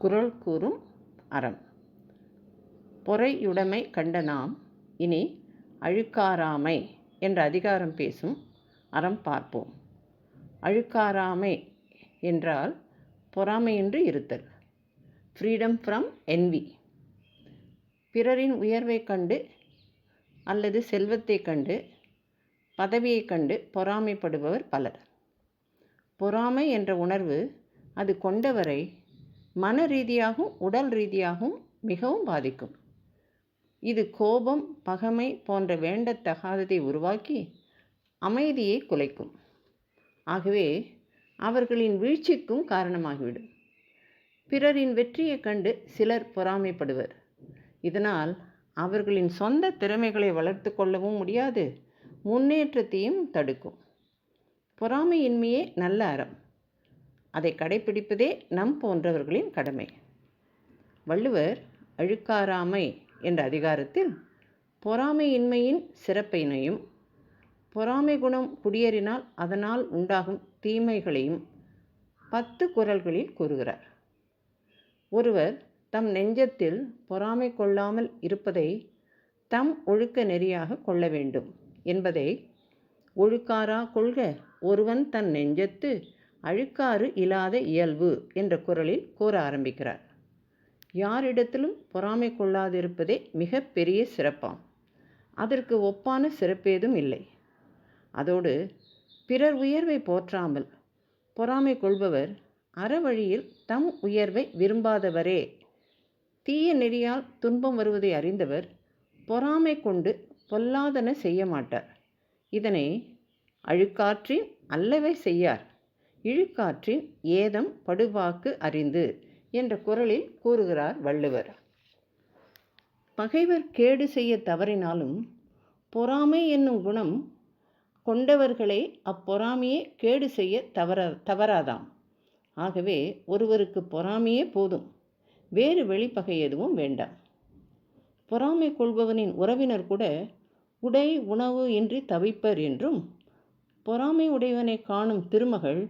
குறள் கூறும் அறம். பொறையுடைமை கண்ட நாம் இனி அழுக்காராமை என்ற அதிகாரம் பேசும் அறம் பார்ப்போம். அழுக்காராமை என்றால் பொறாமையின்றி இருத்தல். Freedom from envy. பிறரின் உயர்வை கண்டு அல்லது செல்வத்தை கண்டு பதவியை கண்டு பொறாமைப்படுபவர் பலர். பொறாமை என்ற உணர்வு அது கொண்டவரை மன ரீதியாகவும் உடல் ரீதியாகவும் மிகவும் பாதிக்கும். இது கோபம், பகைமை போன்ற வேண்டத்தகாததை உருவாக்கி அமைதியை குலைக்கும். ஆகவே அவர்களின் வீழ்ச்சிக்கும் காரணமாகிவிடும். பிறரின் வெற்றியை கண்டு சிலர் பொறாமைப்படுவர். இதனால் அவர்களின் சொந்த திறமைகளை வளர்த்து கொள்ளவும் முடியாது, முன்னேற்றத்தையும் தடுக்கும். பொறாமையின்மையே நல்ல அறம். அதை கடைப்பிடிப்பதே நம் போன்றவர்களின் கடமை. வள்ளுவர் அழுக்காராமை என்ற அதிகாரத்தில் பொறாமையின்மையின் சிறப்பினையும் பொறாமை குணம் குடியேறினால் அதனால் உண்டாகும் தீமைகளையும் 10 குறள்களில் கூறுகிறார். ஒருவர் தம் நெஞ்சத்தில் பொறாமை கொள்ளாமல் இருப்பதை தம் ஒழுக்க நெறியாக கொள்ள வேண்டும் என்பதை ஒழுக்காரா கொள்க ஒருவன் தன் நெஞ்சத்து அழுக்காறு இல்லாத இயல்பு என்ற குறளில் கூற ஆரம்பிக்கிறார். யாரிடத்திலும் பொறாமை கொள்ளாதிருப்பதே மிக பெரிய சிறப்பாம். அதற்கு ஒப்பான சிறப்பேதும் இல்லை. அதோடு பிறர் உயர்வை போற்றாமல் பொறாமை கொள்பவர் அறவழியில் தம் உயர்வை விரும்பாதவரே. தீய நெறியால் துன்பம் வருவதை அறிந்தவர் பொறாமை கொண்டு பொல்லாதன செய்ய மாட்டார். இதனை அழுக்காற்றின் அல்லவை செய்யார், இழுக்காற்றின் ஏதம் படுவாக்கு அறிந்து என்ற குறளில் கூறுகிறார் வள்ளுவர். பகைவர் கேடு செய்ய தவறினாலும் பொறாமை என்னும் குணம் கொண்டவர்களை அப்பொறாமையே கேடு செய்ய தவறாதாம். ஆகவே ஒருவருக்கு பொறாமையே போதும், வேறு வெளிப்பகை எதுவும் வேண்டாம். பொறாமை கொள்பவனின் உறவினர் கூட உடை உணவு இன்றி தவிப்பர் என்றும், பொறாமை உடையவனை காணும் திருமகள்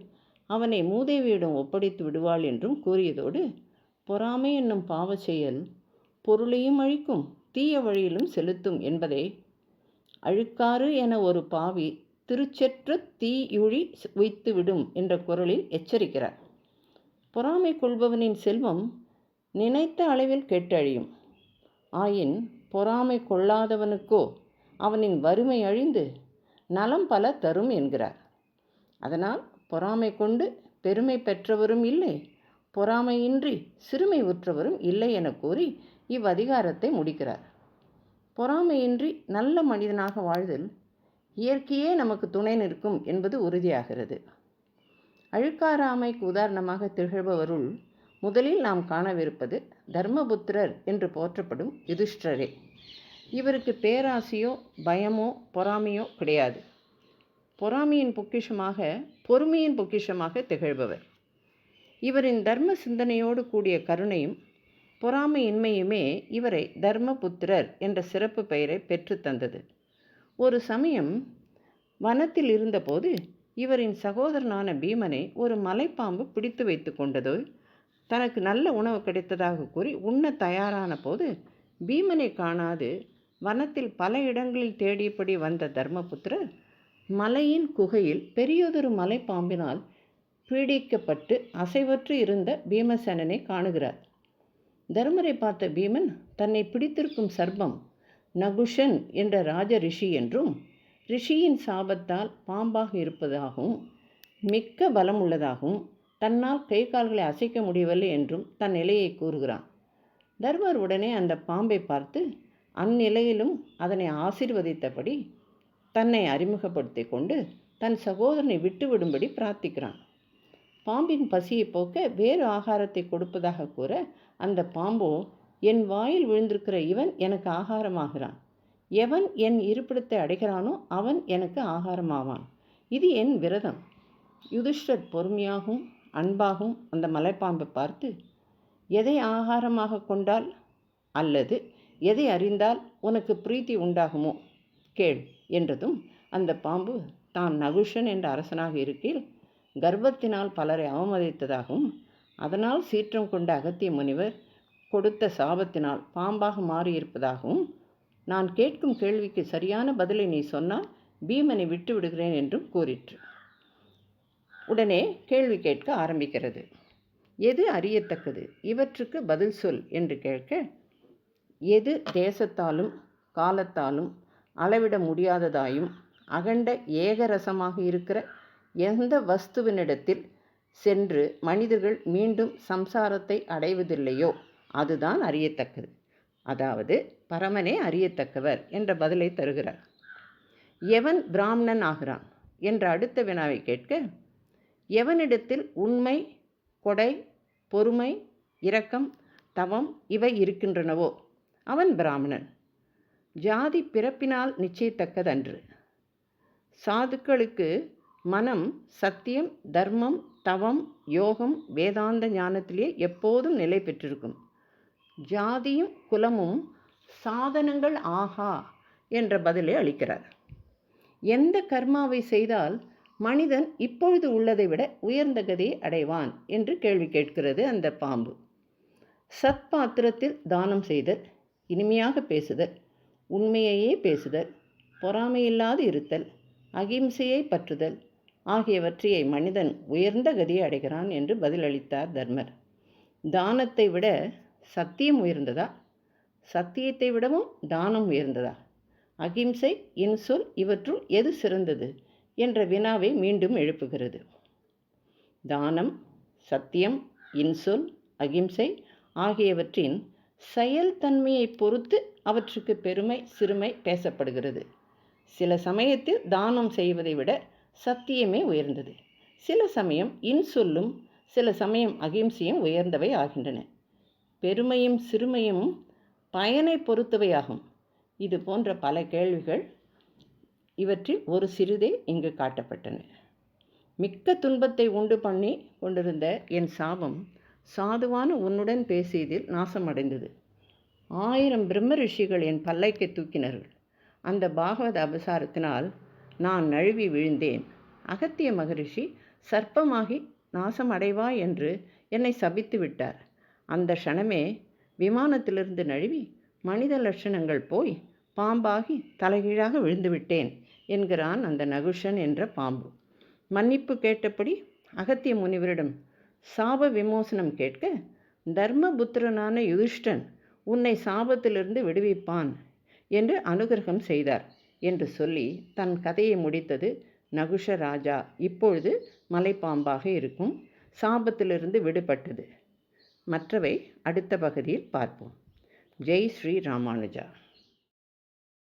அவனை மூதேவியிடம் ஒப்படைத்து விடுவாள் என்றும் கூறியதோடு, பொறாமை என்னும் பாவ செயல் பொருளையும் அழிக்கும், தீய வழியிலும் செலுத்தும் என்பதை அழுக்காறு என ஒரு பாவி திருச்செற்ற தீயுழி உய்த்துவிடும் என்ற குறளில் எச்சரிக்கிறார். பொறாமை கொள்பவனின் செல்வம் நினைத்த அளவில் கெட்டழியும். ஆயின் பொறாமை கொள்ளாதவனுக்கோ அவனின் வறுமை அழிந்து நலம் பல தரும் என்கிறார். அதனால் பொறாமை கொண்டு பெருமை பெற்றவரும் இல்லை, பொறாமையின்றி சிறுமை உற்றவரும் இல்லை என கூறி இவ்வதிகாரத்தை முடிக்கிறார். பொறாமையின்றி நல்ல மனிதனாக வாழ்தல் இயற்கையே நமக்கு துணை நிற்கும் என்பது உறுதியாகிறது. அழுக்காராமைக்கு உதாரணமாக திகழ்பவருள் முதலில் நாம் காணவிருப்பது தர்மபுத்திரர் என்று போற்றப்படும் யுதிஷ்டிரரே. இவருக்கு பேராசையோ பயமோ பொறாமையோ கிடையாது. பொறாமையின் பொறுமையின் பொக்கிஷமாக திகழ்பவர். இவரின் தர்ம சிந்தனையோடு கூடிய கருணையும் பொறாமையின்மையுமே இவரை தர்மபுத்திரர் என்ற சிறப்பு பெயரை பெற்று தந்தது. ஒரு சமயம் வனத்தில் இருந்தபோது இவரின் சகோதரனான பீமனை ஒரு மலைப்பாம்பு பிடித்து வைத்து கொண்டதோ தனக்கு நல்ல உணவு கிடைத்ததாக கூறி உண்ண தயாரான போது பீமனை காணாது வனத்தில் பல இடங்களில் தேடியபடி வந்த தர்மபுத்திரர் மலையின் குகையில் பெரியதொரு மலைப்பாம்பினால் பீடிக்கப்பட்டு அசைவற்று இருந்த பீமசேனனை காணுகிறார். தர்மரை பார்த்த பீமன் தன்னை பிடித்திருக்கும் சர்ப்பம் நகுஷன் என்ற ராஜ ரிஷி என்றும், ரிஷியின் சாபத்தால் பாம்பாக இருப்பதாகவும் மிக்க பலம் உள்ளதாகவும் தன்னால் கை கால்களை அசைக்க முடியவில்லை என்றும் தன் நிலையை கூறுகிறான். தர்மர் உடனே அந்த பாம்பை பார்த்து அந்நிலையிலும் அதனை ஆசீர்வதித்தபடி தன்னை அறிமுகப்படுத்தி கொண்டு தன் சகோதரனை விட்டுவிடும்படி பிரார்த்திக்கிறான். பாம்பின் பசியை போக்க வேறு ஆகாரத்தை கொடுப்பதாக கூற அந்த பாம்போ, என் வாயில் விழுந்திருக்கிற இவன் எனக்கு ஆகாரமாகிறான், எவன் என் இருப்பிடத்தை அடைகிறானோ அவன் எனக்கு ஆகாரமாவான், இது என் விரதம். யுதிஷ்டர் பொறுமையாகவும் அன்பாகவும் அந்த மலைப்பாம்பை பார்த்து, எதை ஆகாரமாக கொண்டால் அல்லது எதை அறிந்தால் உனக்கு பிரீத்தி உண்டாகுமோ கேள் என்றதும் அந்த பாம்பு தான் நகுஷன் என்ற அரசனாக இருக்கையில் கர்வத்தினால் பலரை அவமதித்ததாகவும் அதனால் சீற்றம் கொண்ட அகத்திய முனிவர் கொடுத்த சாபத்தினால் பாம்பாக மாறியிருப்பதாகவும், நான் கேட்கும் கேள்விக்கு சரியான பதிலை நீ சொன்னால் பீமனை விட்டு விடுகிறேன் என்றும் கூறிற்று. உடனே கேள்வி கேட்க ஆரம்பிக்கிறது. எது அறியத்தக்கது, இவற்றுக்கு பதில் சொல் என்று கேட்க, எது தேசத்தாலும் காலத்தாலும் அளவிட முடியாததாயும் அகண்ட ஏகரசமாக இருக்கிற எந்த வஸ்துவினிடத்தில் சென்று மனிதர்கள் மீண்டும் சம்சாரத்தை அடைவதில்லையோ அதுதான் அறியத்தக்கது. அதாவது பரமனே அறியத்தக்கவர் என்ற பதிலை தருகிறார். எவன் பிராமணன் ஆகிறான் என்ற அடுத்த வினாவை கேட்க, எவனிடத்தில் உண்மை, கொடை, பொறுமை, இரக்கம், தவம் இவை இருக்கின்றனவோ அவன் பிராமணன். ஜாதி பிறப்பினால் நிச்சயத்தக்கதன்று. சாதுக்களுக்கு மனம் சத்தியம், தர்மம், தவம், யோகம், வேதாந்த ஞானத்திலே எப்போதும் நிலை பெற்றிருக்கும். ஜாதியும் குலமும் சாதனங்கள் ஆகா என்ற பதிலை அளிக்கிறார். எந்த கர்மாவை செய்தால் மனிதன் இப்பொழுது உள்ளதை விட உயர்ந்த கதியை அடைவான் என்று கேள்வி கேட்கிறது அந்த பாம்பு. சத்பாத்திரத்தில் தானம் செய்தல், இனிமையாக பேசுதல், உண்மையையே பேசுதல், பொறாமையில்லாது இருத்தல், அகிம்சையை பற்றுதல் ஆகியவற்றையை மனிதன் உயர்ந்த கதியை அடைகிறான் என்று பதிலளித்தார் தர்மர். தானத்தை விட சத்தியம் உயர்ந்ததா, சத்தியத்தை விடவும் தானம் உயர்ந்ததா, அகிம்சை, இன்சொல் இவற்றுள் எது சிறந்தது என்ற வினாவை மீண்டும் எழுப்புகிறது. தானம், சத்தியம், இன்சொல், அகிம்சை ஆகியவற்றின் செயல்தன்மையை பொறுத்து அவற்றுக்கு பெருமை சிறுமை பேசப்படுகிறது. சில சமயத்தில் தானம் செய்வதை விட சத்தியமே உயர்ந்தது, சில சமயம் இன்சொல்லும் சில சமயம் அகிம்சையும் உயர்ந்தவை ஆகின்றன. பெருமையும் சிறுமையும் பயனை பொறுத்தவையாகும். இது போன்ற பல கேள்விகள் இவற்றில் ஒரு சிறிதே இங்கு காட்டப்பட்டன. மிக்க துன்பத்தை உண்டு பண்ணி கொண்டிருந்த என் சாபம் சாதுவான உன்னுடன் பேசியதில் நாசமடைந்தது. 1000 பிரம்ம ரிஷிகள் என் பல்லைக்கு தூக்கினார்கள். அந்த பாகவத அபசாரத்தினால் நான் நழுவி விழுந்தேன். அகத்திய மகரிஷி சர்ப்பமாகி நாசமடைவாய் என்று என்னை சபித்து விட்டார். அந்த க்ஷணமே விமானத்திலிருந்து நழுவி மனித லட்சணங்கள் போய் பாம்பாகி தலைகீழாக விழுந்துவிட்டேன் என்கிறான் அந்த நகுஷன் என்ற பாம்பு. மன்னிப்பு கேட்டபடி அகத்திய முனிவரிடம் சாப விமோசனம் கேட்க, தர்மபுத்திரனான யுதிஷ்டன் உன்னை சாபத்திலிருந்து விடுவிப்பான் என்று அனுகிரகம் செய்தார் என்று சொல்லி தன் கதையை முடித்தது நகுஷ ராஜா. இப்பொழுது மலைப்பாம்பாக இருக்கும், சாபத்திலிருந்து விடுபட்டது. மற்றவை அடுத்த பகுதியில் பார்ப்போம். ஜெய் ஸ்ரீ ராமானுஜா.